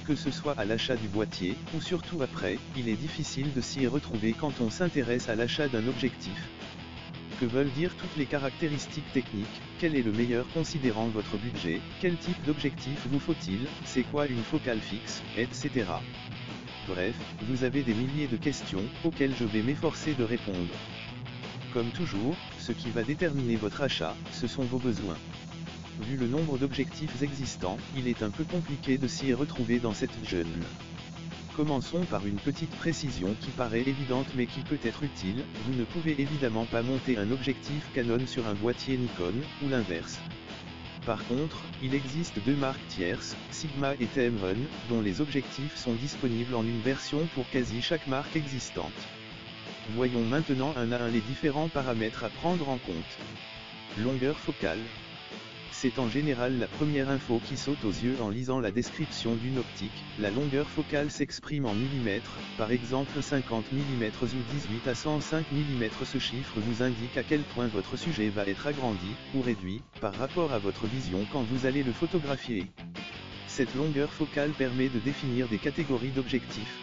Que ce soit à l'achat du boîtier, ou surtout après, il est difficile de s'y retrouver quand on s'intéresse à l'achat d'un objectif. Que veulent dire toutes les caractéristiques techniques? Quel est le meilleur considérant votre budget? Quel type d'objectif vous faut-il? C'est quoi une focale fixe? Etc. Bref, vous avez des milliers de questions, auxquelles je vais m'efforcer de répondre. Comme toujours, ce qui va déterminer votre achat, ce sont vos besoins. Vu le nombre d'objectifs existants, il est un peu compliqué de s'y retrouver dans cette jungle. Commençons par une petite précision qui paraît évidente mais qui peut être utile, vous ne pouvez évidemment pas monter un objectif Canon sur un boîtier Nikon, ou l'inverse. Par contre, il existe deux marques tierces, Sigma et Tamron, dont les objectifs sont disponibles en une version pour quasi chaque marque existante. Voyons maintenant un à un les différents paramètres à prendre en compte. Longueur focale. C'est en général la première info qui saute aux yeux en lisant la description d'une optique. La longueur focale s'exprime en millimètres, par exemple 50 mm ou 18 à 105 mm. Ce chiffre vous indique à quel point votre sujet va être agrandi, ou réduit, par rapport à votre vision quand vous allez le photographier. Cette longueur focale permet de définir des catégories d'objectifs.